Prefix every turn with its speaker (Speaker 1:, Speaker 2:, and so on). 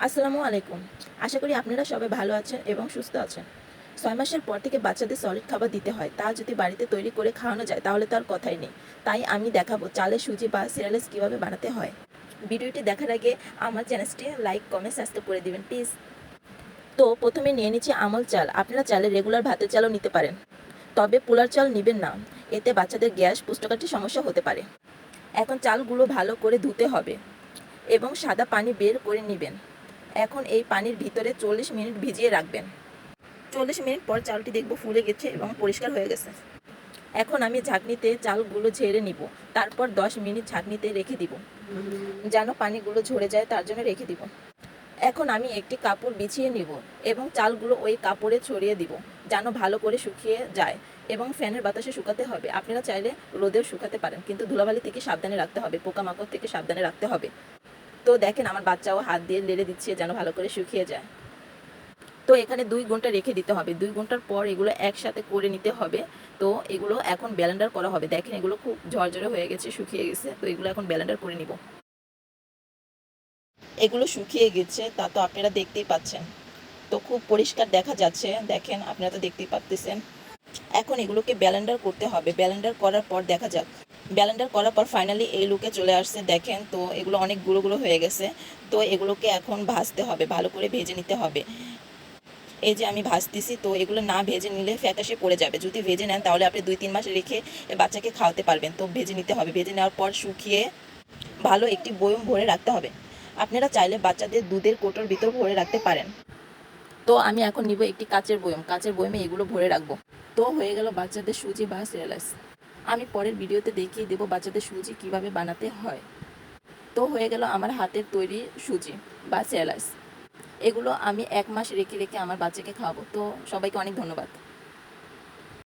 Speaker 1: আসসালামু আলাইকুম। আশা করি আপনারা সবাই ভালো আছেন এবং সুস্থ আছেন। ৬ মাসের পর থেকে বাচ্চাদের সলিড খাবার দিতে হয়। তা যদি বাড়িতে তৈরি করে খাওয়ানো যায় তাহলে তো আর কথাই নেই। তাই আমি দেখাবো চালের সুজি বা সিরিয়ালস কীভাবে বানাতে হয়। ভিডিওটি দেখার আগে আমার চ্যানেলটি লাইক, কমেন্ট, সাবস্ক্রাইব করে দিবেন প্লিজ। তো প্রথমে নিয়ে নিচ্ছি আমল চাল। আপনারা চাইলে রেগুলার ভাতের চালও নিতে পারেন। তবে পোলার চাল নেবেন না। এতে বাচ্চাদের গ্যাস, কোষ্ঠকাঠিন্যের সমস্যা হতে পারে। এখন চালগুলো ভালো করে ধুতে হবে এবং সাদা পানি বের করে নেবেন। এখন এই পানির ভিতরে 40 মিনিট ভিজিয়ে রাখবেন। 40 মিনিট পর চালটি দেখব ফুলে গেছে এবং পরিষ্কার হয়ে গেছে। এখন আমি ঝাঁকনিতে চালগুলো ঝেড়ে নিব। তারপর 10 মিনিট ঝাঁকনিতে রেখে দিব, যেন পানিগুলো ঝরে যায়, তার জন্য রেখে দিব। এখন আমি একটি কাপড় বিছিয়ে নিব এবং চালগুলো ওই কাপড়ে ছড়িয়ে দিব, যেন ভালো করে শুকিয়ে যায় এবং ফ্যানের বাতাসে শুকাতে হবে। আপনারা চাইলে রোদেও শুকাতে পারেন, কিন্তু ধুলাবালি থেকে সাবধানে রাখতে হবে, পোকামাকড় থেকে সাবধানে রাখতে হবে। তো দেখেন আমার বাচ্চাও হাত দিয়ে লেড়ে দিচ্ছে যেন ভালো করে শুকিয়ে যায়। তো এখানে 2 ঘন্টা রেখে দিতে হবে। 2 ঘন্টার পর এগুলো একসাথে করে নিতে হবে। তো এগুলো এখন ব্লেন্ডার করা হবে। দেখেন এগুলো খুব ঝরঝরে হয়ে গেছে, শুকিয়ে গেছে। তো এগুলো এখন ব্লেন্ডার করে নিব। এগুলো শুকিয়ে গেছে, তা তো আপনারা দেখতেই পাচ্ছেন। তো খুব পরিষ্কার দেখা যাচ্ছে, দেখেন আপনারা তো দেখতেই পাচ্ছেন। এখন এগুলোকে ব্লেন্ডার করতে হবে। ব্লেন্ডার করার পর দেখা যাক। ব্লেন্ডার করার পর ফাইনালি এই লুকে চলে আসছে, দেখেন। তো এগুলো অনেক গুঁড়ো গুঁড়ো হয়ে গেছে। তো এগুলোকে এখন ভাজতে হবে, ভালো করে ভেজে নিতে হবে। এই যে আমি ভাজতেছি, তো এগুলো না ভেজে নিলে ফ্যাকাশে পড়ে যাবে। যদি ভেজে নেন তাহলে আপনি 2-3 মাস রেখে বাচ্চাকে খাওয়াতে পারবেন। তো ভেজে নিতে হবে। ভেজে নেওয়ার পর শুকিয়ে ভালো একটি বয়ম ভরে রাখতে হবে। আপনারা চাইলে বাচ্চাদের দুধের কোটোর ভিতর ভরে রাখতে পারেন। তো আমি এখন নিব একটি কাচের বয়ম। কাচের বয়মে এগুলো ভরে রাখবো। তো হয়ে গেল বাচ্চাদের সুজি বা সিরিয়ালস। আমি পরের ভিডিওতে দেখিয়ে দেবো বাচ্চাদের সুজি কিভাবে বানাতে হয়। তো হয়ে গেল আমার হাতের তৈরি সুজি বা সিরিয়ালস। এগুলো আমি 1 মাস রেখে রেখে আমার বাচ্চাকে খাওয়াবো। তো সবাইকে অনেক ধন্যবাদ।